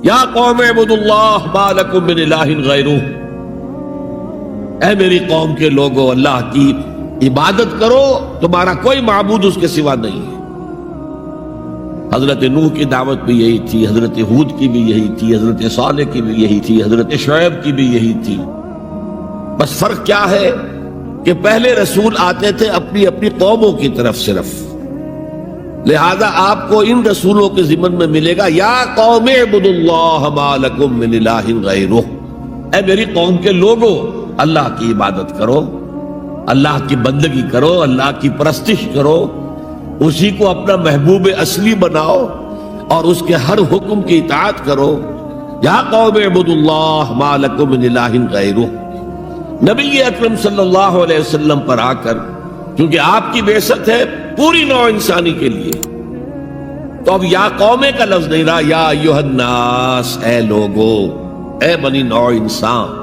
یا قوم اعبدوا اللہ ما لکم من الہ غیرہ، اے میری قوم کے لوگو اللہ کی عبادت کرو، تمہارا کوئی معبود اس کے سوا نہیں ہے۔ حضرت نوح کی دعوت بھی یہی تھی، حضرت ہود کی بھی یہی تھی، حضرت صالح کی بھی یہی تھی، حضرت شعیب کی بھی یہی تھی۔ بس فرق کیا ہے کہ پہلے رسول آتے تھے اپنی اپنی قوموں کی طرف صرف، لہذا آپ کو ان رسولوں کے ضمن میں ملے گا یا قوم اعبدوا اللہ ما لکم من الہ غیرہ، اے میری قوم کے لوگوں اللہ کی عبادت کرو، اللہ کی بندگی کرو، اللہ کی پرستش کرو، اسی کو اپنا محبوب اصلی بناؤ اور اس کے ہر حکم کی اطاعت کرو۔ یا قوم اعبدوا اللہ ما لکم من الہ غیرہ۔ نبی اکرم صلی اللہ علیہ وسلم پر آ کر، کیونکہ آپ کی بعثت ہے پوری نوع انسانی کے لیے، تو اب یا قومے کا لفظ نہیں رہا، یا ایھا الناس، اے لوگو، اے بنی نوع انسان۔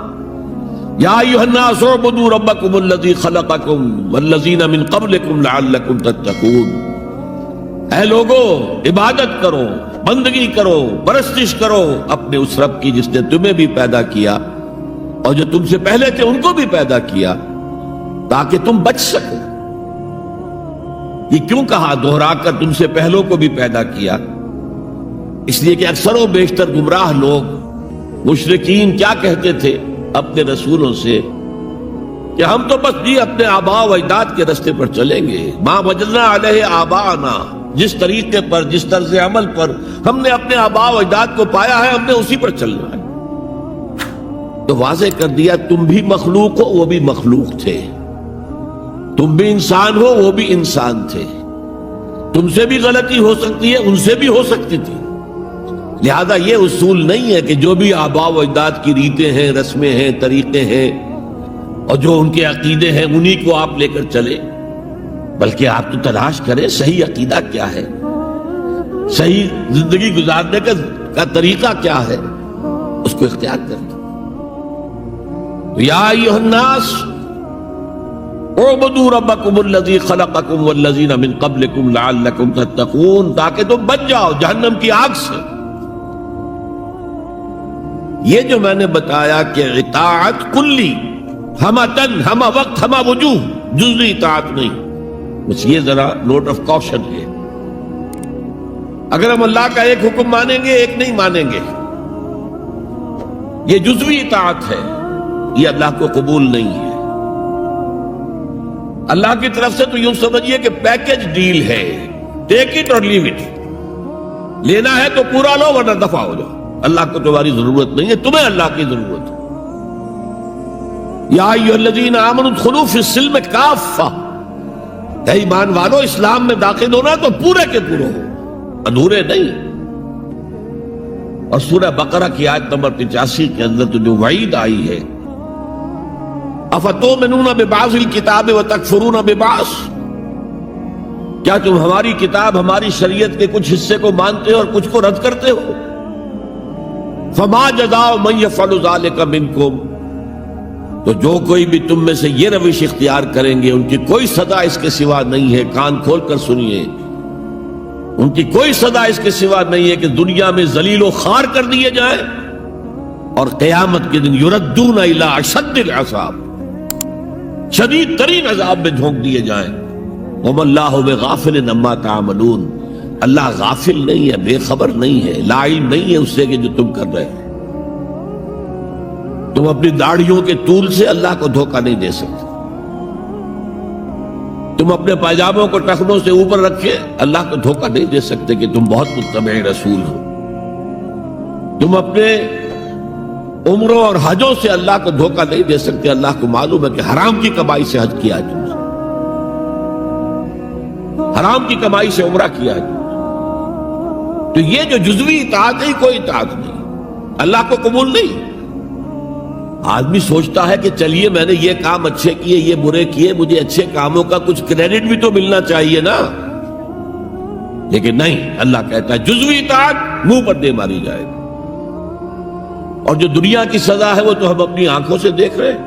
یا ایھا الناس اعبدوا ربکم الذی خلقکم والذین من قبلکم لعلکم تتقون، اے لوگو عبادت کرو، بندگی کرو، پرستش کرو اپنے اس رب کی جس نے تمہیں بھی پیدا کیا اور جو تم سے پہلے تھے ان کو بھی پیدا کیا تاکہ تم بچ سکو۔ یہ کیوں کہا دوہرا کر تم سے پہلوں کو بھی پیدا کیا؟ اس لیے کہ اکثر و بیشتر گمراہ لوگ مشرکین کیا کہتے تھے اپنے رسولوں سے کہ ہم تو بس جی اپنے آباء و اجداد کے رستے پر چلیں گے، ما وجدنا علیہ آباءنا، جس طریقے پر، جس طرز عمل پر ہم نے اپنے آباء و اجداد کو پایا ہے ہم نے اسی پر چلنا ہے۔ تو واضح کر دیا تم بھی مخلوق ہو، وہ بھی مخلوق تھے، تم بھی انسان ہو، وہ بھی انسان تھے، تم سے بھی غلطی ہو سکتی ہے، ان سے بھی ہو سکتی تھی، لہذا یہ اصول نہیں ہے کہ جو بھی آباء و اجداد کی ریتیں ہیں، رسمیں ہیں، طریقے ہیں اور جو ان کے عقیدے ہیں انہی کو آپ لے کر چلے، بلکہ آپ تو تلاش کریں صحیح عقیدہ کیا ہے، صحیح زندگی گزارنے کا طریقہ کیا ہے، اس کو اختیار کریں۔ یا ایھا الناس اعبدوا ربکم الذی خلقکم والذین من قبلکم لعلکم تتقون، تاکہ تم بچ جاؤ جہنم کی آگ سے۔ یہ جو میں نے بتایا کہ اطاعت کلی، ہمہ تن، ہمہ وقت، ہمہ وجوہ، جزوی اطاعت نہیں، بس یہ ذرا نوٹ آف کوشن ہے۔ اگر ہم اللہ کا ایک حکم مانیں گے ایک نہیں مانیں گے، یہ جزوی اطاعت ہے، یہ اللہ کو قبول نہیں ہے۔ اللہ کی طرف سے تو یوں سمجھیے کہ پیکج ڈیل ہے، ٹیک اٹ اور لیو اٹ، لینا ہے تو پورا لو ورنہ دفع ہو جاؤ، اللہ کو تمہاری ضرورت نہیں ہے، تمہیں اللہ کی ضرورت ہے۔ یا ایھا الذین آمنوا ادخلوا فی السلم کافہ، اے ایمان والو اسلام میں داخل ہونا تو پورے کے پورے ہو، ادھورے نہیں۔ اور سورہ بقرہ کی آیت نمبر 85 کے اندر تو جو وعید آئی ہے، افتؤمنون ببعض الکتاب وتکفرون ببعض، کیا تم ہماری کتاب، ہماری شریعت کے کچھ حصے کو مانتے ہو اور کچھ کو رد کرتے ہو؟ فما جزاء من یفعل ذلک منکم، تو جو کوئی بھی تم میں سے یہ روش اختیار کریں گے ان کی کوئی سزا اس کے سوا نہیں ہے، کان کھول کر سنیے، ان کی کوئی سزا اس کے سوا نہیں ہے کہ دنیا میں ذلیل و خوار کر دیے جائیں اور قیامت کے دن یردون الی اشد العذاب، شدید ترین عذاب میں جھونک دیے جائیں۔ وما اللہ بغافل عما تعملون، اللہ غافل نہیں ہے، بے خبر نہیں ہے، لا علم نہیں ہے اس سے کہ جو تم کر رہے ہو۔ تم اپنی داڑھیوں کے طول سے اللہ کو دھوکہ نہیں دے سکتے، تم اپنے پائجاموں کو ٹخنوں سے اوپر رکھے اللہ کو دھوکہ نہیں دے سکتے کہ تم بہت متبع رسول ہو، تم اپنے عمروں اور حجوں سے اللہ کو دھوکہ نہیں دے سکتے، اللہ کو معلوم ہے کہ حرام کی کمائی سے حج کیا ہے تم سے، حرام کی کمائی سے عمرہ کیا ہے، تو یہ جو جزوی اطاعت ہے کوئی اطاعت نہیں، اللہ کو قبول نہیں۔ آدمی سوچتا ہے کہ چلیے میں نے یہ کام اچھے کیے، یہ برے کیے، مجھے اچھے کاموں کا کچھ کریڈٹ بھی تو ملنا چاہیے نا، لیکن نہیں، اللہ کہتا ہے جزوی اطاعت منہ پر دے ماری جائے گی، اور جو دنیا کی سزا ہے وہ تو ہم اپنی آنکھوں سے دیکھ رہے ہیں۔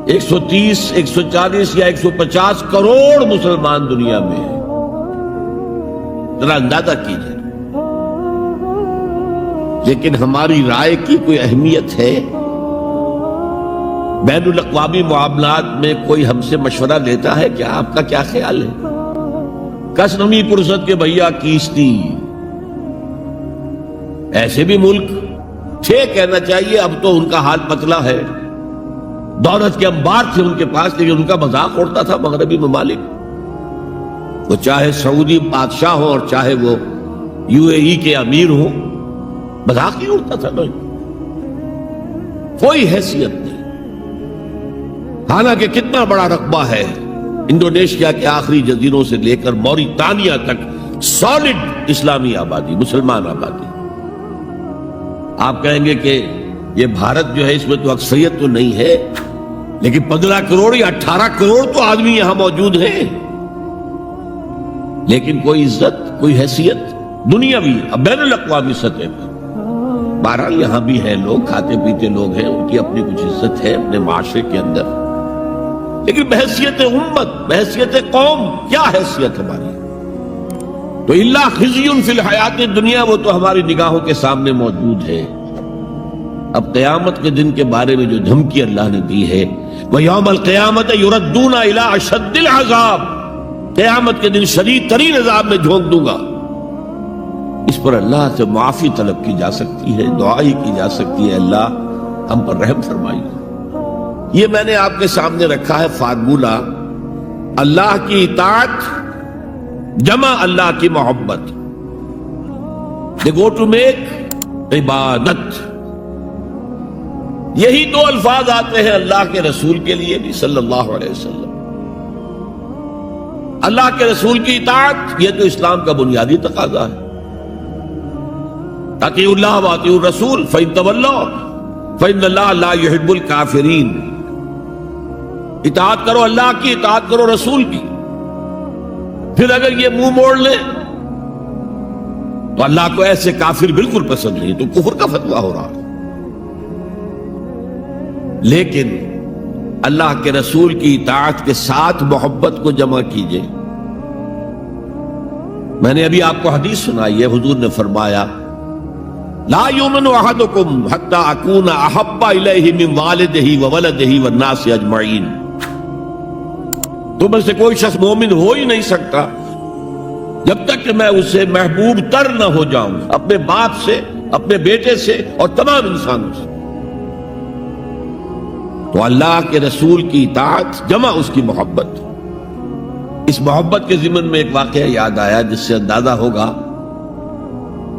130، 140 یا 150 کروڑ مسلمان دنیا میں ہیں، ذرا اندازہ کیجئے، لیکن ہماری رائے کی کوئی اہمیت ہے؟ بین الاقوامی معاملات میں کوئی ہم سے مشورہ لیتا ہے کہ آپ کا کیا خیال ہے؟ کس نمی پرست کے بھیا کیستی، ایسے بھی ملک تھے کہنا چاہیے، اب تو ان کا حال پتلا ہے، دولت کے انبار تھے ان کے پاس، لیکن ان کا مذاق اڑتا تھا مغربی ممالک، وہ چاہے سعودی بادشاہ ہو اور چاہے وہ UAE کے امیر ہو، مذاق ہی اڑتا تھا نا، کوئی حیثیت نہیں۔ حالانکہ کتنا بڑا رقبہ ہے انڈونیشیا کے آخری جزیروں سے لے کر موریتانیہ تک، سالڈ اسلامی آبادی، مسلمان آبادی۔ آپ کہیں گے کہ یہ بھارت جو ہے اس میں تو اکثریت تو نہیں ہے، لیکن 15 کروڑ یا 18 کروڑ تو آدمی یہاں موجود ہیں، لیکن کوئی عزت، کوئی حیثیت دنیاوی بین الاقوامی سطح پر۔ بہرحال یہاں بھی ہیں لوگ، کھاتے پیتے لوگ ہیں، ان کی اپنی کچھ عزت ہے اپنے معاشرے کے اندر، لیکن بحیثیت امت، بحیثیت قوم کیا حیثیت ہماری؟ تو اللہ خزی فی الحیات دنیا، وہ تو ہماری نگاہوں کے سامنے موجود ہے۔ اب قیامت کے دن کے بارے میں جو دھمکی اللہ نے دی ہے، وَيَوْمَ الْقِيَامَةِ يُرَدُّونَ إِلَىٰ أَشَدِّ الْعَذَابِ، قیامت کے دن شدید ترین عذاب میں جھونک دوں گا۔ اس پر اللہ سے معافی طلب کی جا سکتی ہے، دعا ہی کی جا سکتی ہے، اللہ ہم پر رحم فرمائیے۔ یہ میں نے آپ کے سامنے رکھا ہے فارمولہ، اللہ کی اطاعت جمع اللہ کی محبت، they go to make عبادت۔ یہی دو الفاظ آتے ہیں اللہ کے رسول کے لیے بھی صلی اللہ علیہ وسلم۔ اللہ کے رسول کی اطاعت یہ تو اسلام کا بنیادی تقاضا ہے، اطیعوا اللہ واطیعوا الرسول فإن تولوا فإن اللہ لا يحب الکافرین۔ اطاعت کرو اللہ کی، اطاعت کرو رسول کی، پھر اگر یہ منہ موڑ لیں تو اللہ کو ایسے کافر بالکل پسند نہیں، تو کفر کا فتویٰ ہو رہا ہے۔ لیکن اللہ کے رسول کی اطاعت کے ساتھ محبت کو جمع کیجئے۔ میں نے ابھی آپ کو حدیث سنائی ہے، حضور نے فرمایا لا یؤمن احدکم حتی اکون احب الیہ من والدہ وولدہ والناس اجمعین۔ تم میں سے کوئی شخص مومن ہو ہی نہیں سکتا جب تک کہ میں اسے محبوب تر نہ ہو جاؤں، اپنے باپ سے، اپنے بیٹے سے اور تمام انسانوں سے۔ تو اللہ کے رسول کی اطاعت جمع اس کی محبت۔ اس محبت کے ضمن میں ایک واقعہ یاد آیا جس سے اندازہ ہوگا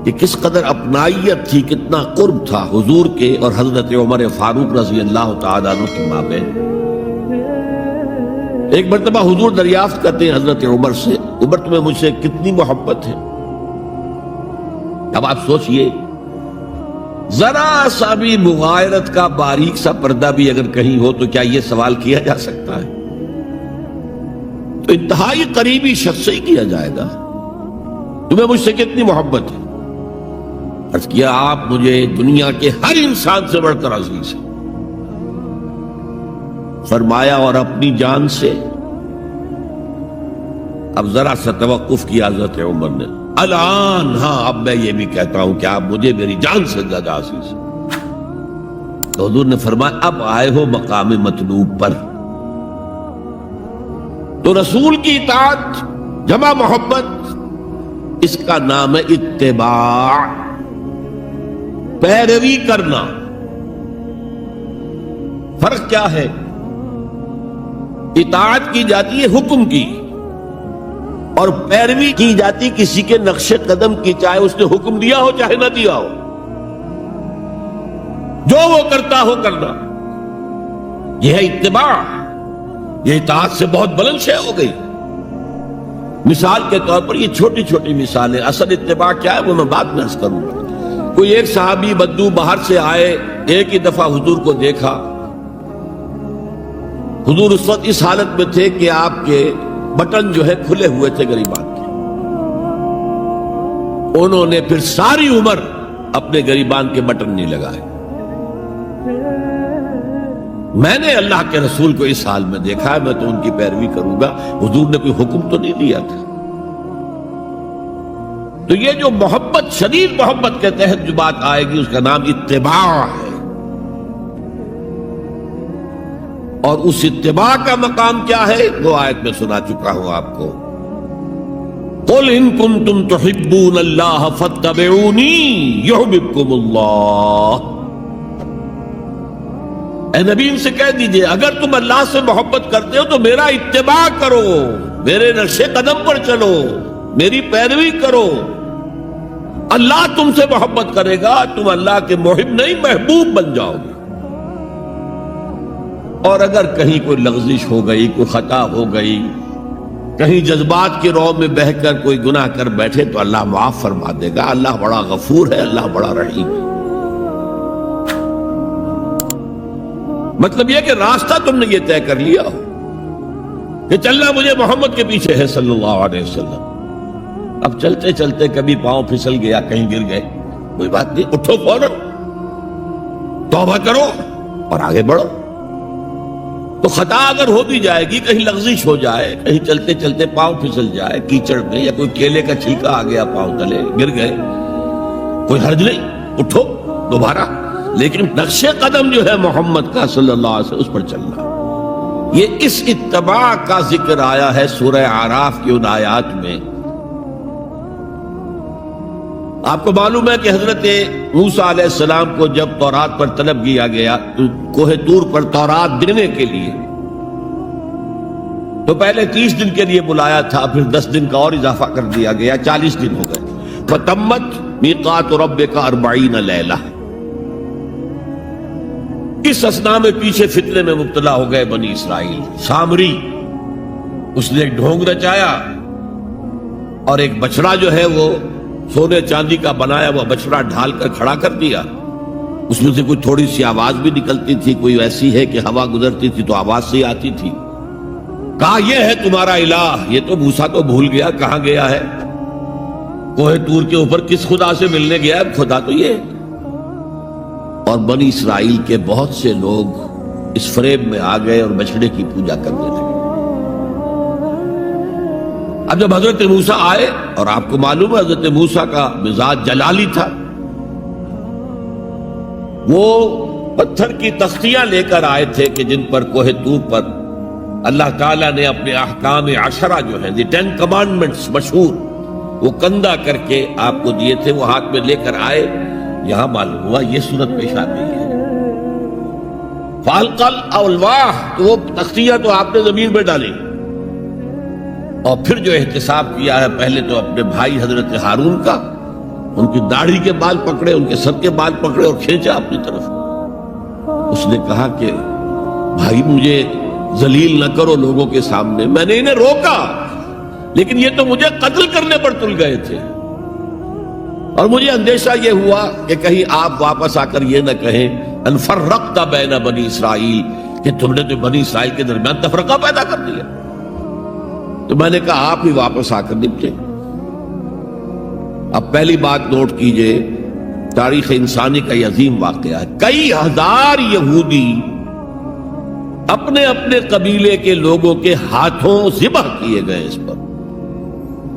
کہ کس قدر اپنائیت تھی، کتنا قرب تھا حضور کے اور حضرت عمر فاروق رضی اللہ تعالیٰ عنہ کے مابین۔ ایک مرتبہ حضور دریافت کرتے ہیں حضرت عمر سے، عمر تمہیں مجھ سے کتنی محبت ہے؟ اب آپ سوچئے، ذرا سا بھی مغایرت کا باریک سا پردہ بھی اگر کہیں ہو تو کیا یہ سوال کیا جا سکتا ہے؟ تو انتہائی قریبی شخص سے ہی کیا جائے گا، تمہیں مجھ سے کتنی محبت ہے؟ عرض کیا آپ مجھے دنیا کے ہر انسان سے بڑھ کر عزیز ہیں۔ فرمایا اور اپنی جان سے؟ اب ذرا سا توقف کیا حضرت عمر نے، الان ہاں اب میں یہ بھی کہتا ہوں کہ آپ مجھے میری جان سے زیادہ عزیز ہیں۔ تو حضور نے فرمایا اب آئے ہو مقام مطلوب پر۔ تو رسول کی اطاعت جمع محبت، اس کا نام ہے اتباع، پیروی کرنا۔ فرق کیا ہے؟ اطاعت کی جاتی ہے حکم کی، اور پیروی کی جاتی کسی کے نقش قدم کی، چاہے اس نے حکم دیا ہو چاہے نہ دیا ہو، جو وہ کرتا ہو کرنا، یہ ہے اتباع۔ یہ اطاعت سے بہت بلند شے ہو گئی۔ مثال کے طور پر یہ چھوٹی چھوٹی مثالیں، اصل اتباع کیا ہے وہ میں بعد میں عرض کروں گا۔ کوئی ایک صحابی بدو باہر سے آئے، ایک ہی دفعہ حضور کو دیکھا، حضور اس وقت اس حالت میں تھے کہ آپ کے بٹن جو ہے کھلے ہوئے تھے گریبان کے، انہوں نے پھر ساری عمر اپنے گریبان کے بٹن نہیں لگائے۔ میں نے اللہ کے رسول کو اس حال میں دیکھا ہے، میں تو ان کی پیروی کروں گا، حضور نے کوئی حکم تو نہیں دیا تھا۔ تو یہ جو محبت، شدید محبت کے تحت جو بات آئے گی، اس کا نام اتباع ہے، اور اس اتباع کا مقام کیا ہے وہ آیت میں سنا چکا ہوں آپ کو. قل ان کنتم تحبون اللہ فاتبعونی یحببکم اللہ. اے نبی ان سے کہہ دیجئے اگر تم اللہ سے محبت کرتے ہو تو میرا اتباع کرو، میرے نقش قدم پر چلو، میری پیروی کرو. اللہ تم سے محبت کرے گا، تم اللہ کے محب نہیں محبوب بن جاؤ گے. اور اگر کہیں کوئی لغزش ہو گئی، کوئی خطا ہو گئی، کہیں جذبات کی رو میں بہہ کر کوئی گناہ کر بیٹھے تو اللہ معاف فرما دے گا. اللہ بڑا غفور ہے، اللہ بڑا رحیم ہے. مطلب یہ کہ راستہ تم نے یہ طے کر لیا ہو کہ چلنا مجھے محمد کے پیچھے ہے صلی اللہ علیہ وسلم. اب چلتے چلتے کبھی پاؤں پھسل گیا، کہیں گر گئے، کوئی بات نہیں، اٹھو فوراً، توبہ کرو اور آگے بڑھو. تو خطا اگر ہو بھی جائے گی، کہیں لغزش ہو جائے، کہیں چلتے چلتے پاؤں پھسل جائے کیچڑ میں، یا کوئی کیلے کا چھلکا آ گیا پاؤں تلے، گر گئے، کوئی حرج نہیں، اٹھو دوبارہ. لیکن نقش قدم جو ہے محمد کا صلی اللہ علیہ وسلم، اس پر چلنا. یہ اس اتباع کا ذکر آیا ہے سورہ اعراف کی ان آیات میں. آپ کو معلوم ہے کہ حضرت موسیٰ علیہ السلام کو جب تورات پر طلب کیا گیا کوہ طور پر تورات دینے کے لیے، تو پہلے 30 دن کے لیے بلایا تھا، پھر 10 دن کا اور اضافہ کر دیا گیا، 40 دن ہو گئے. فَتَمَّتْ مِيقَاتُ رَبِّكَ 40 لَيْلَةً. اس اثنا میں پیچھے فتنے میں مبتلا ہو گئے بنی اسرائیل. سامری اس نے ایک ڈھونگ رچایا اور ایک بچڑا جو ہے وہ سونے چاندی کا بنایا ہوا بچڑا ڈھال کر کھڑا کر دیا. اس میں سے کوئی تھوڑی سی آواز بھی نکلتی تھی، کوئی ایسی ہے کہ ہوا گزرتی تھی تو آواز سے آتی تھی. کہا یہ ہے تمہارا الہ. یہ تو موسیٰ تو بھول گیا کہاں گیا ہے، کوہ طور کے اوپر کس خدا سے ملنے گیا ہے، خدا تو یہ. اور بنی اسرائیل کے بہت سے لوگ اس فریب میں آ گئے اور بچڑے کی پوجا کرنے لگے. اب جب حضرت موسیٰ آئے، اور آپ کو معلوم ہے حضرت موسیٰ کا مزاج جلالی تھا، وہ پتھر کی تختیاں لے کر آئے تھے کہ جن پر کوہ طور پر اللہ تعالیٰ نے اپنے احکام 10 جو ہیں، 10 کمانڈمنٹس مشہور، وہ کندہ کر کے آپ کو دیے تھے، وہ ہاتھ میں لے کر آئے. یہاں معلوم ہوا یہ صورت پیش آ گئی ہے. فَأَلْقَى الْأَلْوَاحَ، تو وہ تختیاں تو آپ نے زمین میں ڈالی، اور پھر جو احتساب کیا ہے پہلے تو اپنے بھائی حضرت ہارون کا، ان کی داڑھی کے بال پکڑے، ان کے سر کے بال پکڑے اور کھینچا اپنی طرف. اس نے کہا کہ بھائی مجھے ذلیل نہ کرو لوگوں کے سامنے، میں نے انہیں روکا لیکن یہ تو مجھے قتل کرنے پر تل گئے تھے، اور مجھے اندیشہ یہ ہوا کہ کہیں آپ واپس آ کر یہ نہ کہیں ان فرقت بین بنی اسرائیل، کہ تم نے تو بنی اسرائیل کے درمیان تفرقہ پیدا کر دیا. تو میں نے کہا آپ ہی واپس آ کر نپٹے. اب پہلی بات نوٹ کیجئے، تاریخ انسانی کا یہ عظیم واقعہ ہے. کئی ہزار یہودی اپنے اپنے قبیلے کے لوگوں کے ہاتھوں ذبح کیے گئے. اس پر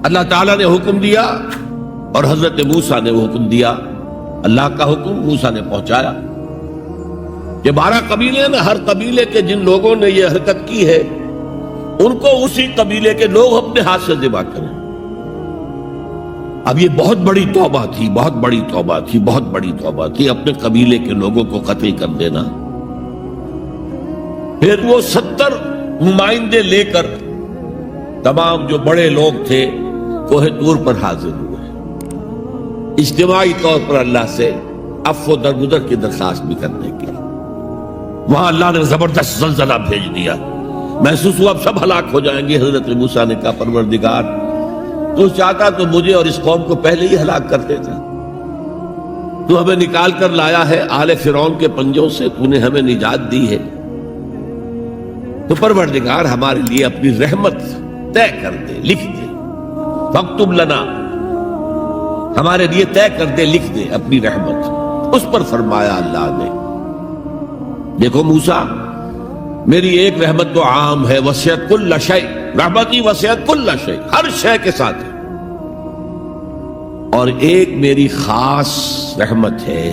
اللہ تعالیٰ نے حکم دیا اور حضرت موسیٰ نے وہ حکم دیا. اللہ کا حکم موسیٰ نے پہنچایا کہ 12 قبیلے نا، ہر قبیلے کے جن لوگوں نے یہ حرکت کی ہے ان کو اسی قبیلے کے لوگ اپنے ہاتھ سے ذبح کریں. اب یہ بہت بڑی توبہ تھی، بہت بڑی توبہ تھی، بہت بڑی توبہ تھی، اپنے قبیلے کے لوگوں کو قتل کر دینا. پھر وہ 70 نمائندے لے کر تمام جو بڑے لوگ تھے کوہ طور پر حاضر ہوئے، اجتماعی طور پر اللہ سے عفو درگزر کی درخواست بھی کرنے کی. وہاں اللہ نے زبردست زلزلہ بھیج دیا، محسوس ہوا اب سب ہلاک ہو جائیں گے. حضرت موسیٰ نے کہا پروردگار تو چاہتا تو مجھے اور اس قوم کو پہلے ہی ہلاک کر دیتا، تو ہمیں نکال کر لایا ہے آل فرعون کے پنجوں سے، تو نے ہمیں نجات دی ہے، تو پروردگار ہمارے لیے اپنی رحمت طے کر دے، لکھ دے. فاکتب لنا، ہمارے لیے طے کر دے، لکھ دے اپنی رحمت. اس پر فرمایا اللہ نے دیکھو موسیٰ میری ایک رحمت تو عام ہے، وسعت کل شیء، رحمتی وسعت کل شیء، ہر شے کے ساتھ ہے. اور ایک میری خاص رحمت ہے،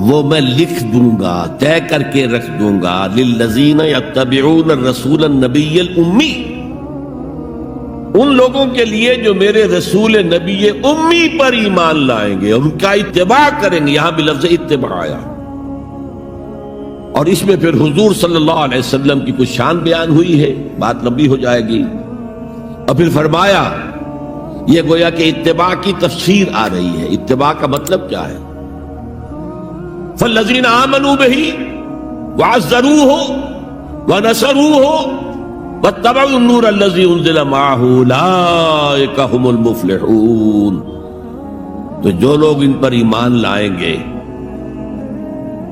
وہ میں لکھ دوں گا، طے کر کے رکھ دوں گا، للذین یتبعون الرسول النبی الامی، ان لوگوں کے لیے جو میرے رسول نبی امی پر ایمان لائیں گے، ان کا اتباع کریں گے۔ یہاں بھی لفظ اتباع آیا، اور اس میں پھر حضور صلی اللہ علیہ وسلم کی کچھ شان بیان ہوئی ہے، بات لمبی ہو جائے گی۔ اور پھر فرمایا، یہ گویا کہ اتباع کی تفسیر آ رہی ہے۔ اتباع کا مطلب کیا ہے؟ فالذین آمنوا بہ وعزروہ ونصروہ واتبعوا النور الذی انزل معہ اولئک ھم المفلحون۔ تو جو لوگ ان پر ایمان لائیں گے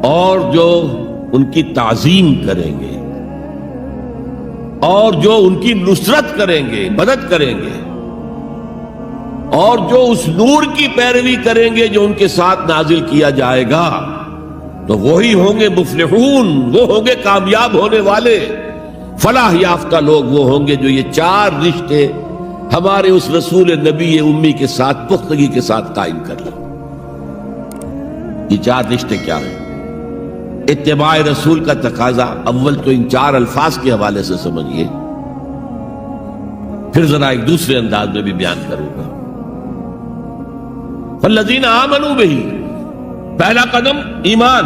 اور جو ان کی تعظیم کریں گے اور جو ان کی نصرت کریں گے، مدد کریں گے، اور جو اس نور کی پیروی کریں گے جو ان کے ساتھ نازل کیا جائے گا، تو وہی ہوں گے مفلحون، وہ ہوں گے کامیاب ہونے والے، فلاح یافتہ لوگ وہ ہوں گے جو یہ چار رشتے ہمارے اس رسول نبی امی کے ساتھ پختگی کے ساتھ قائم کر لیں۔ یہ چار رشتے کیا ہیں؟ اتباع رسول کا تقاضا اول تو ان چار الفاظ کے حوالے سے سمجھیے، پھر ذرا ایک دوسرے انداز میں بھی بیان کروں گا۔ فالذین آمنوا بہ، پہلا قدم ایمان،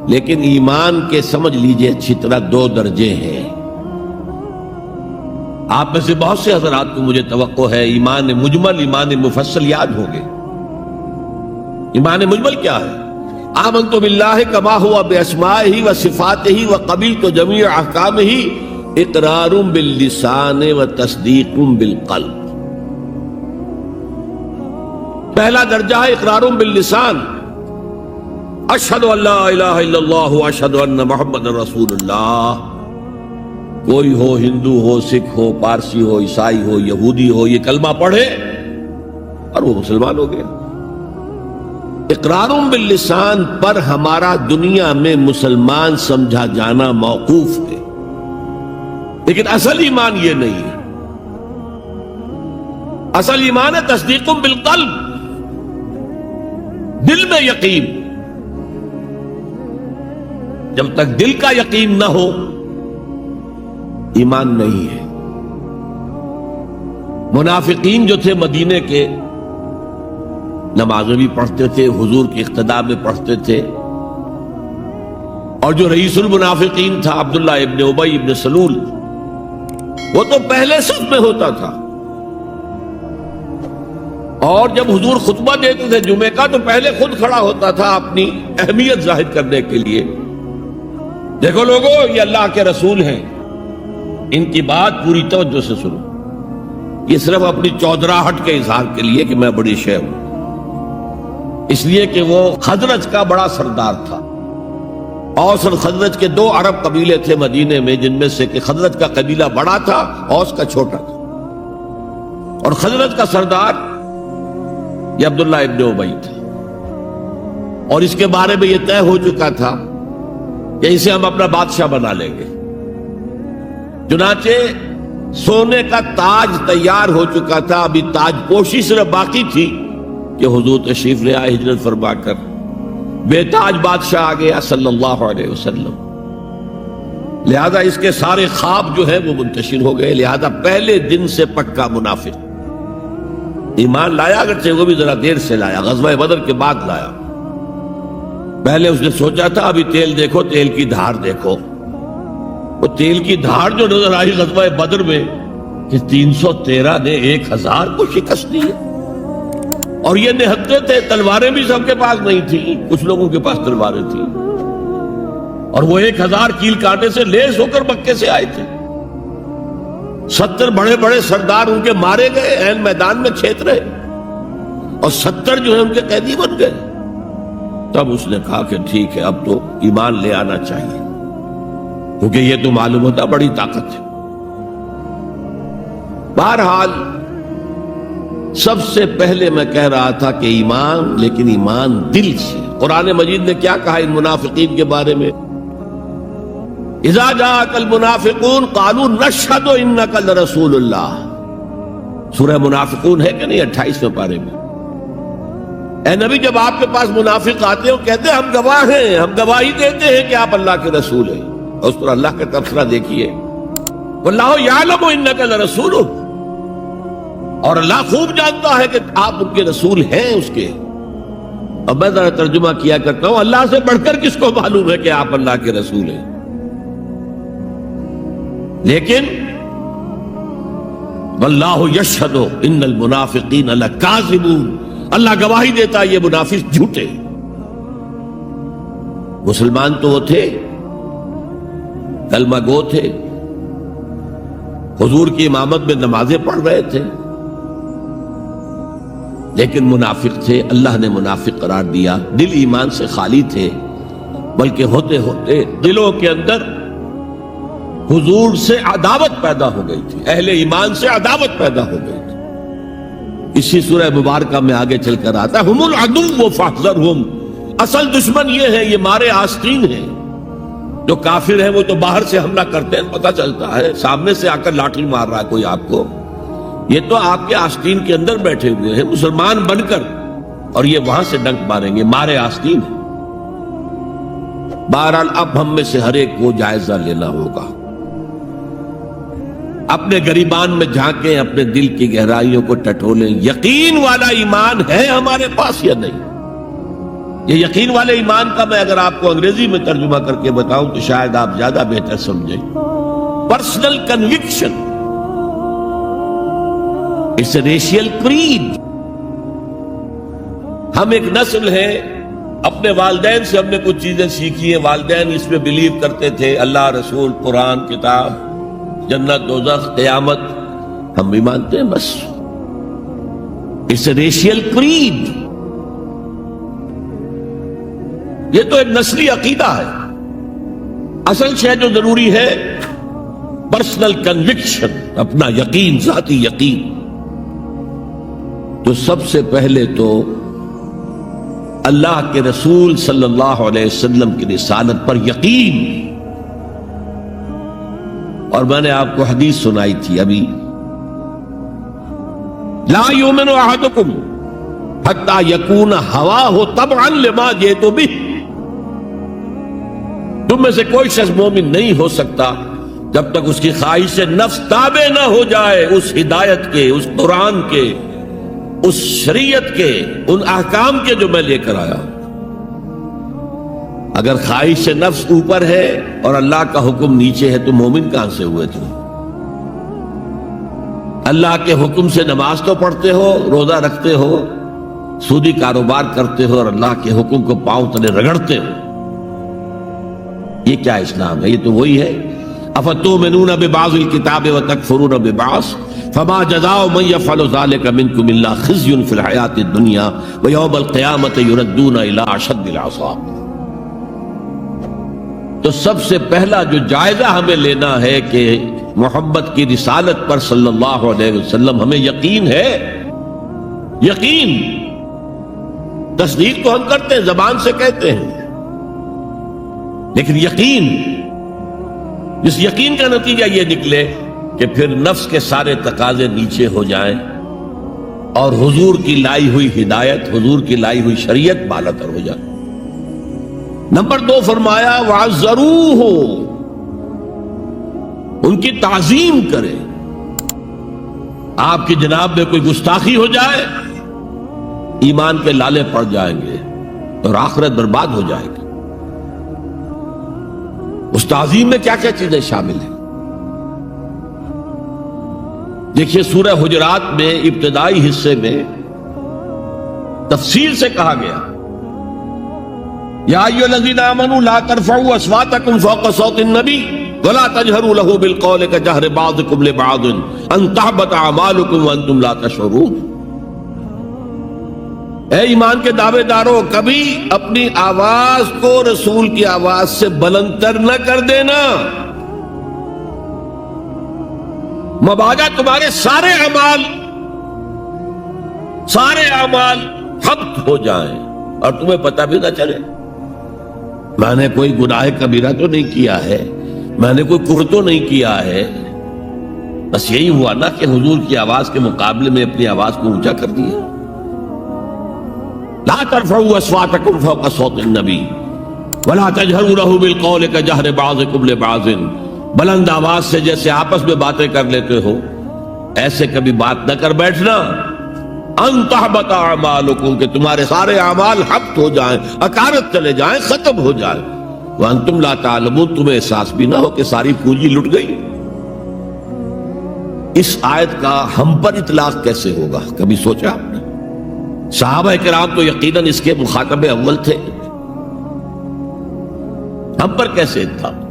لیکن ایمان کے سمجھ لیجئے اچھی طرح دو درجے ہیں۔ آپ میں سے بہت سے حضرات کو مجھے توقع ہے ایمان مجمل، ایمان مفصل یاد ہوں گے۔ ایمان مجمل کیا ہے؟ آمنت باللہ کما ہوا باسمائہ و صفاتہ و قبلت جمیع احکامہ اقرار باللسان و تصدیق بالقلب۔ پہلا درجہ ہے اقرار باللسان، اشہد ان لا الہ الا اللہ و اشہد ان محمد رسول اللہ۔ کوئی ہو، ہندو ہو، سکھ ہو، پارسی ہو، عیسائی ہو، یہودی ہو، یہ کلمہ پڑھے اور وہ مسلمان ہو گیا۔ اقرار باللسان پر ہمارا دنیا میں مسلمان سمجھا جانا موقوف ہے، لیکن اصل ایمان یہ نہیں ہے۔ اصل ایمان ہے تصدیق بالقلب، دل میں یقین۔ جب تک دل کا یقین نہ ہو ایمان نہیں ہے۔ منافقین جو تھے مدینے کے، نمازیں بھی پڑھتے تھے، حضور کی اقتداء میں پڑھتے تھے، اور جو رئیس المنافقین تھا عبداللہ ابن ابی ابن سلول، وہ تو پہلے صف میں ہوتا تھا، اور جب حضور خطبہ دیتے تھے جمعے کا تو پہلے خود کھڑا ہوتا تھا اپنی اہمیت ظاہر کرنے کے لیے۔ دیکھو لوگو، یہ اللہ کے رسول ہیں، ان کی بات پوری توجہ سے سنو۔ یہ صرف اپنی چودراہٹ کے اظہار کے لیے کہ میں بڑی شے ہوں، اس لیے کہ وہ خزرج کا بڑا سردار تھا۔ اوس اور خزرج کے دو عرب قبیلے تھے مدینے میں، جن میں سے کہ خزرج کا قبیلہ بڑا تھا، اوس کا چھوٹا تھا، اور خزرج کا سردار یہ عبداللہ ابن ابی تھا، اور اس کے بارے میں یہ طے ہو چکا تھا کہ اسے ہم اپنا بادشاہ بنا لیں گے۔ چنانچہ سونے کا تاج تیار ہو چکا تھا، ابھی تاج پوشی صرف باقی تھی کہ حضور تشریف لے آئے ہجرت فرما کر۔ بے تاج بادشاہ آ گیا صلی اللہ علیہ وسلم، لہذا اس کے سارے خواب جو ہے وہ منتشر ہو گئے۔ لہذا پہلے دن سے پکا منافق، ایمان لایا اگرچہ وہ بھی ذرا دیر سے لایا، غزوہ بدر کے بعد لایا۔ پہلے اس نے سوچا تھا ابھی تیل دیکھو، تیل کی دھار دیکھو۔ وہ تیل کی دھار جو نظر آئی غزوہ بدر میں کہ 313 نے 1000 کو شکست دی ہے، اور یہ نہتے تھے، تلواریں بھی سب کے پاس نہیں تھیں، کچھ لوگوں کے پاس تلواریں تھیں، اور وہ 1000 کیل کانٹے سے لیس ہو کر مکے سے آئے تھے۔ 70 بڑے بڑے سردار ان کے مارے گئے، عین میدان میں چھیت رہے، اور 70 جو ہے ان کے قیدی بن گئے۔ تب اس نے کہا کہ ٹھیک ہے، اب تو ایمان لے آنا چاہیے، کیونکہ یہ تو معلوم ہوتا بڑی طاقت ہے۔ بہرحال سب سے پہلے میں کہہ رہا تھا کہ ایمان، لیکن ایمان دل سے۔ قرآن مجید نے کیا کہا ان منافقین کے بارے میں؟ اذا جاءک المنافقون قالوا نشہد انک لرسول اللہ۔ سورہ منافقون ہے کہ نہیں 28ویں پارے میں؟ اے نبی جب آپ کے پاس منافق آتے ہیں کہتے ہیں ہم گواہ ہیں، ہم گواہی دیتے ہیں کہ آپ اللہ کے رسول ہیں، اور اس پر اللہ کا تبصرہ دیکھیے واللہ یعلم انک لرسولہ، اور اللہ خوب جانتا ہے کہ آپ ان کے رسول ہیں اس کے۔ اب میں ذرا ترجمہ کیا کرتا ہوں، اللہ سے بڑھ کر کس کو معلوم ہے کہ آپ اللہ کے رسول ہیں؟ لیکن واللہ یشہد ان المنافقین لکاذبون، اللہ گواہی دیتا ہے یہ منافق جھوٹے۔ مسلمان تو وہ تھے، کلمہ گو تھے، حضور کی امامت میں نمازیں پڑھ رہے تھے، لیکن منافق تھے، اللہ نے منافق قرار دیا۔ دل ایمان سے خالی تھے، بلکہ ہوتے ہوتے دلوں کے اندر حضور سے عداوت پیدا ہو گئی تھی، اہل ایمان سے عداوت پیدا ہو گئی تھی۔ اسی سورہ مبارکہ میں آگے چل کر آتا ہے ہم العدو فاحذرہم، اصل دشمن یہ ہے، یہ مارے آستین ہیں۔ جو کافر ہیں وہ تو باہر سے حملہ کرتے ہیں، پتہ چلتا ہے، سامنے سے آ کر لاٹھی مار رہا ہے کوئی آپ کو، یہ تو آپ کے آستین کے اندر بیٹھے ہوئے ہیں مسلمان بن کر، اور یہ وہاں سے ڈنک ماریں گے، مارے آستین ہیں۔ بہرحال اب ہم میں سے ہر ایک کو جائزہ لینا ہوگا، اپنے گریبان میں جھانکیں، اپنے دل کی گہرائیوں کو ٹٹولیں، یقین والا ایمان ہے ہمارے پاس یا نہیں؟ یہ یقین والے ایمان کا میں اگر آپ کو انگریزی میں ترجمہ کر کے بتاؤں تو شاید آپ زیادہ بہتر سمجھیں۔ Personal conviction, it's a racial creed. ہم ایک نسل ہے، اپنے والدین سے ہم نے کچھ چیزیں سیکھی ہیں، والدین اس میں بلیو کرتے تھے، اللہ، رسول، قرآن، کتاب، جنت، دوزخ، قیامت، ہم بھی مانتے ہیں، بس اٹس اے ریشیل کریڈ۔ یہ تو ایک نسلی عقیدہ ہے۔ اصل شے جو ضروری ہے پرسنل کنوکشن، اپنا یقین، ذاتی یقین۔ تو سب سے پہلے تو اللہ کے رسول صلی اللہ علیہ وسلم کی رسالت پر یقین۔ اور میں نے آپ کو حدیث سنائی تھی ابھی، لا یؤمن احدکم حتی یکون ہواہ تبعا لما جئت بہ، تم میں سے کوئی شخص مومن نہیں ہو سکتا جب تک اس کی خواہش نفس تابع نہ ہو جائے اس ہدایت کے، اس قرآن کے، اس شریعت کے، ان احکام کے جو میں لے کر آیا۔ اگر خواہش نفس اوپر ہے اور اللہ کا حکم نیچے ہے تو مومن کہاں سے ہوئے تم؟ اللہ کے حکم سے نماز تو پڑھتے ہو، روزہ رکھتے ہو، سودی کاروبار کرتے ہو، اور اللہ کے حکم کو پاؤں تلے رگڑتے ہو۔ یہ کیا اسلام ہے؟ یہ تو وہی ہے افتؤمنون ببعض الکتاب وتکفرون ببعض فما جزاء من يفعل ذلك منكم الا خزي في الحياة الدنيا ويوم القيامة يردون الى اشد العذاب۔ تو سب سے پہلا جو جائزہ ہمیں لینا ہے کہ محمد کی رسالت پر صلی اللہ علیہ وسلم ہمیں یقین ہے۔ یقین، تصدیق تو ہم کرتے ہیں، زبان سے کہتے ہیں، لیکن یقین، اس یقین کا نتیجہ یہ نکلے کہ پھر نفس کے سارے تقاضے نیچے ہو جائیں اور حضور کی لائی ہوئی ہدایت، حضور کی لائی ہوئی شریعت بالاتر ہو جائے۔ نمبر 2 فرمایا وَعَزَّرُوهُ، ان کی تعظیم کرے۔ آپ کی جناب میں کوئی گستاخی ہو جائے، ایمان کے لالے پڑ جائیں گے اور آخرت برباد ہو جائے گی۔ اس تعظیم میں کیا کیا چیزیں شامل ہیں؟ دیکھیے سورہ حجرات میں ابتدائی حصے میں تفصیل سے کہا گیا یا ایھا الذین آمنوا لا ترفعوا اصواتکم فوق صوت النبی ولا تجہروا له بالقول کجہر بعضکم لبعض ان تحبط اعمالکم وانتم لا تشعرون۔ اے ایمان کے دعوے دارو، کبھی اپنی آواز کو رسول کی آواز سے بلند تر نہ کر دینا، مبادا تمہارے سارے اعمال حبط ہو جائیں اور تمہیں پتہ بھی نہ چلے۔ میں نے کوئی گناہ کبیرہ تو نہیں کیا ہے، میں نے کوئی کفر تو نہیں کیا ہے، بس یہی ہوا نا کہ حضور کی آواز کے مقابلے میں اپنی آواز کو اونچا کر دیا. لا ترفعوا اصواتکم فوق صوت النبی ولا تجہروا له بالقول کجہر بعضکم لبعض. بلند آواز سے جیسے آپس میں باتیں کر لیتے ہو ایسے کبھی بات نہ کر بیٹھنا. ان تحبط اعمالکم کہ تمہارے سارے اعمال حبط ہو جائیں, اکارت چلے جائیں, ختم ہو جائیں. وانتم لا تعلمون تمہیں احساس بھی نہ ہو کہ ساری پونجی لٹ گئی. اس آیت کا ہم پر اطلاق کیسے ہوگا کبھی سوچا آپ نے؟ صحابہ کرام تو یقیناً اس کے مخاطب اول تھے, ہم پر کیسے اطلاق؟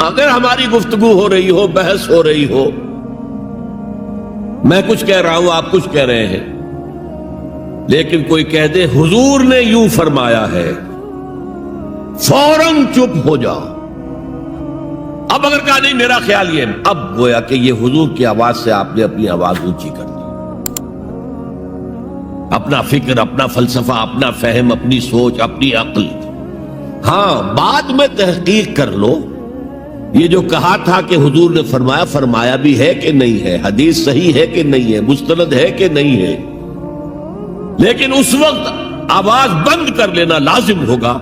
اگر ہماری گفتگو ہو رہی ہو, بحث ہو رہی ہو, میں کچھ کہہ رہا ہوں, آپ کچھ کہہ رہے ہیں, لیکن کوئی کہہ دے حضور نے یوں فرمایا ہے, فوراً چپ ہو جاؤ. اب اگر کہا نہیں میرا خیال یہ, اب گویا کہ یہ حضور کی آواز سے آپ نے اپنی آواز اونچی کر دی. اپنا فکر, اپنا فلسفہ, اپنا فہم, اپنی سوچ, اپنی عقل. ہاں بعد میں تحقیق کر لو یہ جو کہا تھا کہ حضور نے فرمایا, فرمایا بھی ہے کہ نہیں ہے, حدیث صحیح ہے کہ نہیں ہے, مستند ہے کہ نہیں ہے. لیکن اس وقت آواز بند کر لینا لازم ہوگا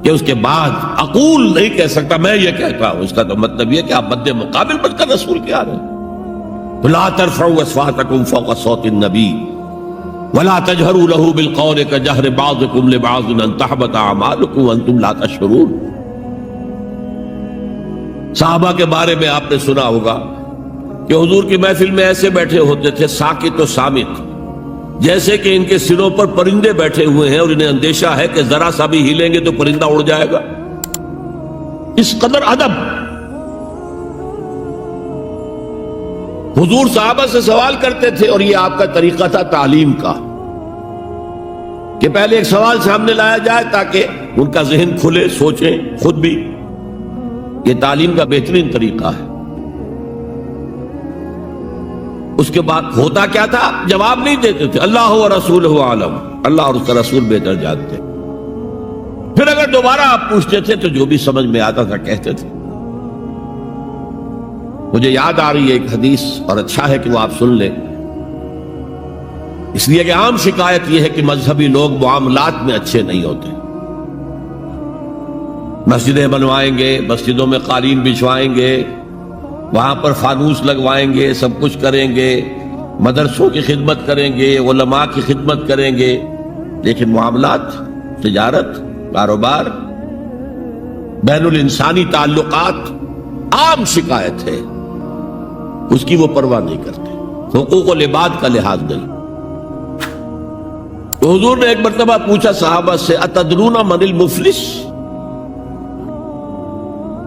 کہ اس کے بعد اقول نہیں کہہ سکتا میں یہ کہتا ہوں. اس کا تو مطلب یہ کہ آپ مد مقابل بن کر رسول کے آ رہے ہیں. لا ترفعوا اصواتکم فوق صوت النبی ولا تجہروا له بالقول کجہر بعضکم لبعض ان تحبط اعمالکم وانتم لا تشعرون. صحابہ کے بارے میں آپ نے سنا ہوگا کہ حضور کی محفل میں ایسے بیٹھے ہوتے تھے ساکت و صامت, جیسے کہ ان کے سروں پر پرندے بیٹھے ہوئے ہیں اور انہیں اندیشہ ہے کہ ذرا سا بھی ہلیں گے تو پرندہ اڑ جائے گا. اس قدر ادب. حضور صحابہ سے سوال کرتے تھے اور یہ آپ کا طریقہ تھا تعلیم کا کہ پہلے ایک سوال سامنے لایا جائے تاکہ ان کا ذہن کھلے, سوچیں خود بھی. یہ تعلیم کا بہترین طریقہ ہے. اس کے بعد ہوتا کیا تھا, جواب نہیں دیتے تھے, اللہ و رسولہ عالم, اللہ اور اس کا رسول بہتر جانتے. پھر اگر دوبارہ آپ پوچھتے تھے تو جو بھی سمجھ میں آتا تھا کہتے تھے. مجھے یاد آ رہی ہے ایک حدیث اور اچھا ہے کہ وہ آپ سن لیں, اس لیے کہ عام شکایت یہ ہے کہ مذہبی لوگ معاملات میں اچھے نہیں ہوتے. مسجدیں بنوائیں گے, مسجدوں میں قالین بچھوائیں گے, وہاں پر فانوس لگوائیں گے, سب کچھ کریں گے, مدرسوں کی خدمت کریں گے, علماء کی خدمت کریں گے, لیکن معاملات, تجارت, کاروبار, بین الانسانی تعلقات عام شکایت ہے, اس کی وہ پرواہ نہیں کرتے. حقوق العباد کا لحاظ نہیں. تو حضور نے ایک مرتبہ پوچھا صحابہ سے, اتدرون من المفلس,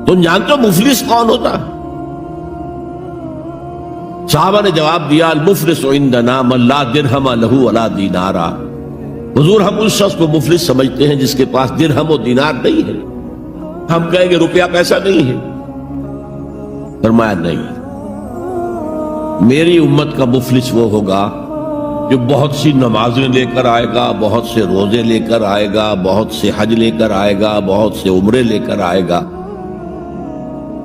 تم جانتے ہو مفلس کون ہوتا؟ صحابہ نے جواب دیا, المفلس عندنا من لا درہم لہ ولا دینارا. حضور ہم اس شخص کو مفلس سمجھتے ہیں جس کے پاس درہم و دینار نہیں ہے. ہم کہیں گے روپیہ پیسہ نہیں ہے. فرمایا نہیں, میری امت کا مفلس وہ ہوگا جو بہت سی نمازیں لے کر آئے گا, بہت سے روزے لے کر آئے گا, بہت سے حج لے کر آئے گا, بہت سے عمرے لے کر آئے گا,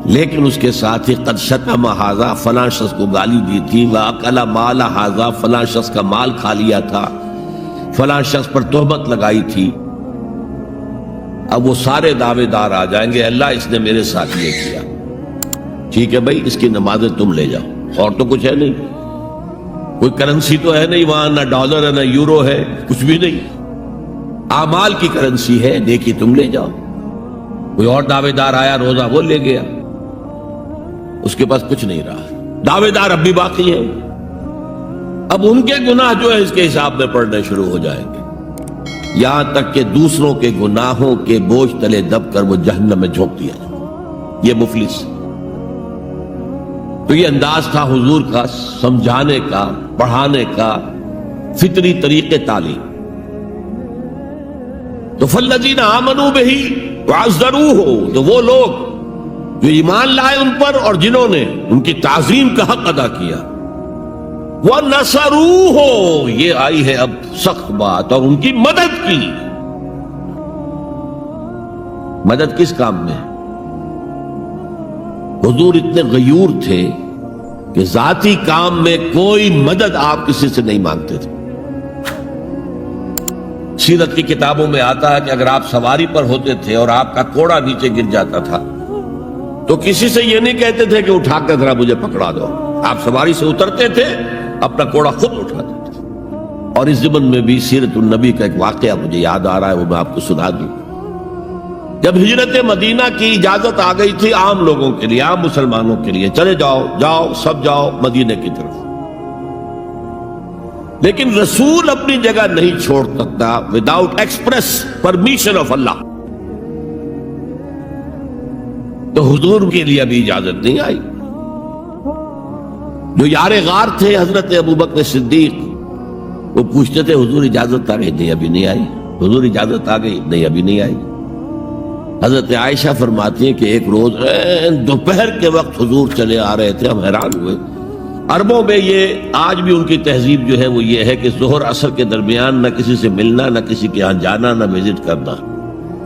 لیکن اس کے ساتھ ہی قد شتم ھذا, فلاں شخص کو گالی دی تھی, واکل مال ھذا, فلاں شخص کا مال کھا لیا تھا, فلاں شخص پر تہمت لگائی تھی. اب وہ سارے دعوے دار آ جائیں گے, اللہ اس نے میرے ساتھ یہ کیا. ٹھیک ہے بھائی, اس کی نمازیں تم لے جاؤ, اور تو کچھ ہے نہیں, کوئی کرنسی تو ہے نہیں وہاں, نہ ڈالر ہے نہ یورو ہے, کچھ بھی نہیں. اعمال کی کرنسی ہے, نیکی تم لے جاؤ. کوئی اور دعوے دار آیا, روزہ وہ لے گیا, اس کے پاس کچھ نہیں رہا. دعوے دار اب بھی باقی ہیں. اب ان کے گناہ جو ہے اس کے حساب میں پڑنے شروع ہو جائیں گے, یہاں تک کہ دوسروں کے گناہوں کے بوجھ تلے دب کر وہ جہنم میں جھونک دیا جائے. یہ مفلس. تو یہ انداز تھا حضور کا سمجھانے کا, پڑھانے کا, فطری طریقے تعلیم. تو فالذین آمنوا بہ وعزروہ, تو وہ لوگ جو ایمان لائے ان پر اور جنہوں نے ان کی تعظیم کا حق ادا کیا. وَنَصَرُوهُ, یہ آئی ہے اب سخت بات, اور ان کی مدد کی. مدد کس کام میں؟ حضور اتنے غیور تھے کہ ذاتی کام میں کوئی مدد آپ کسی سے نہیں مانگتے تھے۔ سیرت کی کتابوں میں آتا ہے کہ اگر آپ سواری پر ہوتے تھے اور آپ کا کوڑا نیچے گر جاتا تھا تو کسی سے یہ نہیں کہتے تھے کہ اٹھا کر ذرا مجھے پکڑا دو، آپ سواری سے اترتے تھے، اپنا کوڑا خود اٹھاتے تھے۔ اور اس ضمن میں بھی سیرت النبی کا ایک واقعہ مجھے یاد آ رہا ہے، وہ میں آپ کو سنا دوں۔ جب ہجرت مدینہ کی اجازت آ گئی تھی عام لوگوں کے لیے، عام مسلمانوں کے لیے، چلے جاؤ سب جاؤ مدینے کی طرف، لیکن رسول اپنی جگہ نہیں چھوڑ سکتا وداؤٹ ایکسپریس پرمیشن آف اللہ، تو حضور کے لیے ابھی اجازت نہیں آئی۔ جو یار غار تھے حضرت ابوبکر صدیق، وہ پوچھتے تھے حضور اجازت آ گئی؟ نہیں ابھی نہیں آئی۔ حضور اجازت آ گئی؟ نہیں ابھی نہیں آئی۔ حضرت عائشہ فرماتی ہیں کہ ایک روز دوپہر کے وقت حضور چلے آ رہے تھے، ہم حیران ہوئے۔ عربوں میں یہ آج بھی ان کی تہذیب جو ہے وہ یہ ہے کہ ظہر عصر کے درمیان نہ کسی سے ملنا، نہ کسی کے یہاں جانا، نہ وزٹ کرنا،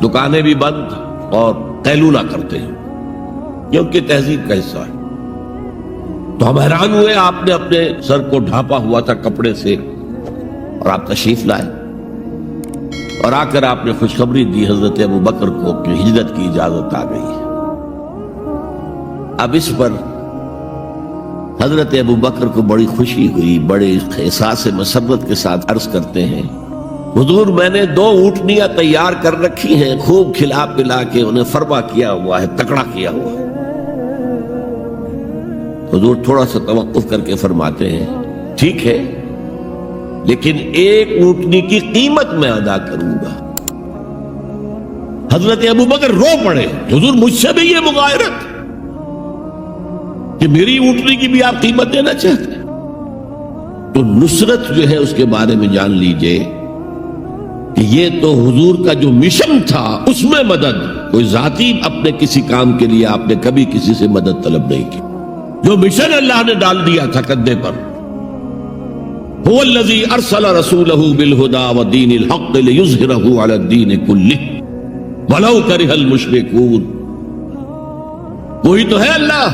دکانیں بھی بند اور قیلولہ کرتے ہیں، یہ ان کی تہذیب کا حصہ ہے۔ تو ہم حیران ہوئے، آپ نے اپنے سر کو ڈھانپا ہوا تھا کپڑے سے اور آپ تشریف لائے، اور آ کر آپ نے خوشخبری دی حضرت ابوبکر کو کہ ہجرت کی اجازت آ گئی ہے۔ اب اس پر حضرت ابوبکر کو بڑی خوشی ہوئی، بڑے احساس مسرت کے ساتھ عرض کرتے ہیں حضور میں نے 2 اونٹنیاں تیار کر رکھی ہیں، خوب کھلا پلا کے انہیں فربا کیا ہوا ہے، تکڑا کیا ہوا ہے۔ حضور تھوڑا سا توقف کر کے فرماتے ہیں ٹھیک ہے، لیکن 1 اونٹنی کی قیمت میں ادا کروں گا۔ حضرت ابوبکر رو پڑے، حضور مجھ سے بھی یہ مغایرت کہ میری اونٹنی کی بھی آپ قیمت دینا چاہتے ہیں؟ تو نصرت جو ہے اس کے بارے میں جان لیجئے کہ یہ تو حضور کا جو مشن تھا اس میں مدد، کوئی ذاتی اپنے کسی کام کے لیے آپ نے کبھی کسی سے مدد طلب نہیں کی۔ جو مشن اللہ نے ڈال دیا تھا کندھے پر، هو الذي ارسل رسوله بالهدى ودين الحق ليظهره على الدين كله ولو كره المشركون۔ وہی تو ہے اللہ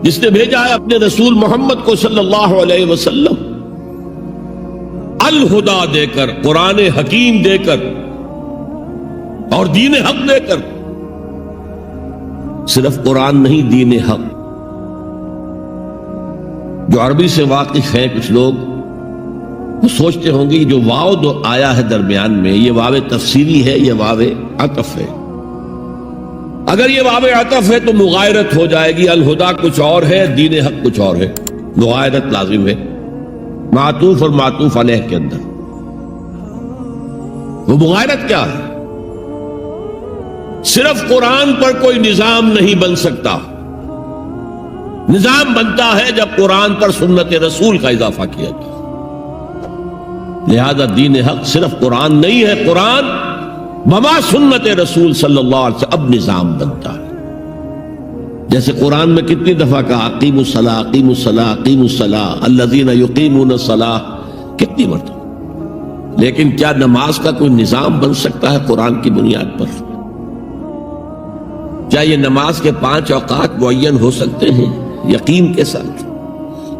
جس نے بھیجا ہے اپنے رسول محمد کو صلی اللہ علیہ وسلم الہدا دے کر، قرآن حکیم دے کر اور دین حق دے کر۔ صرف قرآن نہیں، دین حق۔ جو عربی سے واقف ہیں کچھ لوگ وہ سوچتے ہوں گے جو واو جو آیا ہے درمیان میں، یہ واو تفسیری ہے، یہ واو عطف ہے۔ اگر یہ واو عطف ہے تو مغایرت ہو جائے گی، الہدا کچھ اور ہے، دین حق کچھ اور ہے، مغایرت لازم ہے معطوف اور معطوف علیہ کے اندر۔ وہ مغایرت کیا ہے؟ صرف قرآن پر کوئی نظام نہیں بن سکتا، نظام بنتا ہے جب قرآن پر سنت رسول کا اضافہ کیا جائے۔ لہذا دین حق صرف قرآن نہیں ہے، قرآن وما سنت رسول صلی اللہ علیہ وسلم اب نظام بنتا ہے۔ جیسے قرآن میں کتنی دفعہ کہا اقیموا الصلاۃ اقیموا الصلاۃ اقیموا الصلاۃ الذین یقیمون الصلاۃ، کتنی مرتبہ۔ لیکن کیا نماز کا کوئی نظام بن سکتا ہے قرآن کی بنیاد پر؟ کیا یہ نماز کے 5 اوقات معین ہو سکتے ہیں یقین کے ساتھ؟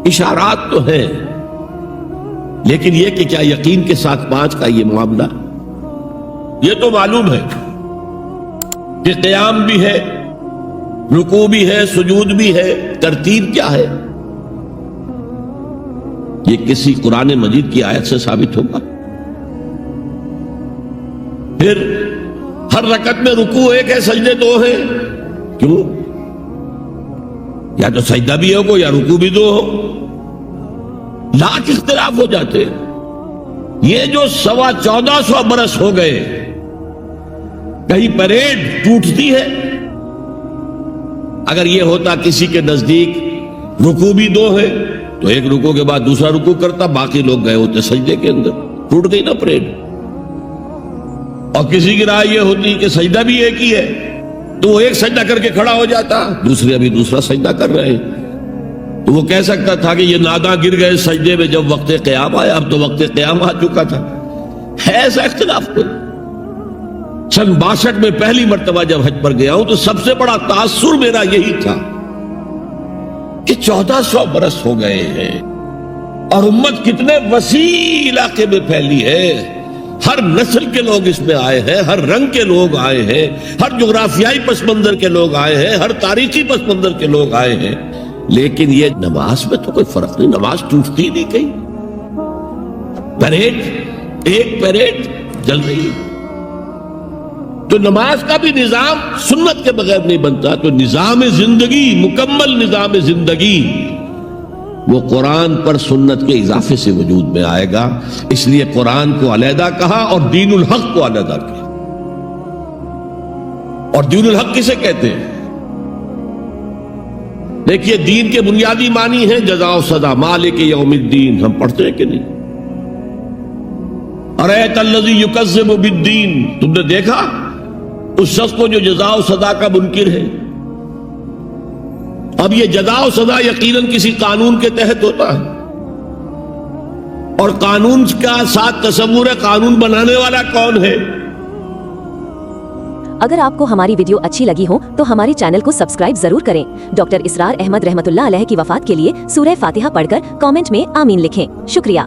اشارات تو ہیں، لیکن یہ کہ کیا یقین کے ساتھ 5 کا یہ معاملہ؟ یہ تو معلوم ہے کہ قیام بھی ہے، رکوع بھی ہے، سجود بھی ہے، ترتیب کیا ہے؟ یہ کسی قرآن مجید کی آیت سے ثابت ہوگا؟ پھر ہر رکعت میں رکوع 1 ہے، سجدے 2 ہیں، کیوں؟ یا تو سجدہ بھی ہو یا رکوع بھی 2 ہو، لاکھ اختلاف ہو جاتے۔ یہ جو 1450 برس ہو گئے، کہیں پریڈ ٹوٹتی ہے؟ اگر یہ ہوتا کسی کے نزدیک رکوع بھی 2 ہے تو ایک رکوع کے بعد دوسرا رکوع کرتا، باقی لوگ گئے ہوتے سجدے کے اندر، ٹوٹ گئی نا پریڈ۔ اور کسی کی رائے یہ ہوتی کہ سجدہ بھی ایک ہی ہے تو وہ ایک سجدہ کر کے کھڑا ہو جاتا، دوسرے ابھی دوسرا سجدہ کر رہے ہیں، تو وہ کہہ سکتا تھا کہ یہ ناداں گر گئے سجدے میں جب وقت قیام آیا، اب تو وقت قیام آ چکا تھا۔ ہے ایسا اختلاف کوئی؟ سن 62 میں پہلی مرتبہ جب حج پر گیا ہوں تو سب سے بڑا تاثر میرا یہی تھا کہ 1400 برس ہو گئے ہیں اور امت کتنے وسیع علاقے میں پھیلی ہے. ہر نسل کے لوگ اس میں آئے ہیں, ہر رنگ کے لوگ آئے ہیں, ہر جغرافیائی پس منظر کے لوگ آئے ہیں, ہر تاریخی پس منظر کے لوگ آئے ہیں. لیکن یہ نماز میں تو کوئی فرق نہیں, نماز ٹوٹتی نہیں کہیں. پریڈ, ایک پریڈ چل رہی ہے. تو نماز کا بھی نظام سنت کے بغیر نہیں بنتا. تو نظام زندگی, مکمل نظام زندگی, وہ قرآن پر سنت کے اضافے سے وجود میں آئے گا. اس لیے قرآن کو علیحدہ کہا اور دین الحق کو علیحدہ کیا. اور دین الحق کسے کہتے ہیں؟ دیکھیے, دین کے بنیادی معنی ہیں جزا و سزا, مالک یوم الدین. ہم پڑھتے ہیں کہ نہیں؟ ارأیت الذی یکذب بالدین, تم نے دیکھا اس شخص کو جو جزا و سزا کا منکر ہے. اب یہ جزا و سزا یقیناً کسی قانون کے تحت ہوتا ہے, اور قانون کا ساتھ تصور ہے قانون بنانے والا کون ہے. اگر آپ کو ہماری ویڈیو اچھی لگی ہو تو ہمارے چینل کو سبسکرائب ضرور کریں. ڈاکٹر اسرار احمد رحمۃ اللہ علیہ کی وفات کے لیے سورہ فاتحہ پڑھ کر کامنٹ میں آمین لکھیں. شکریہ.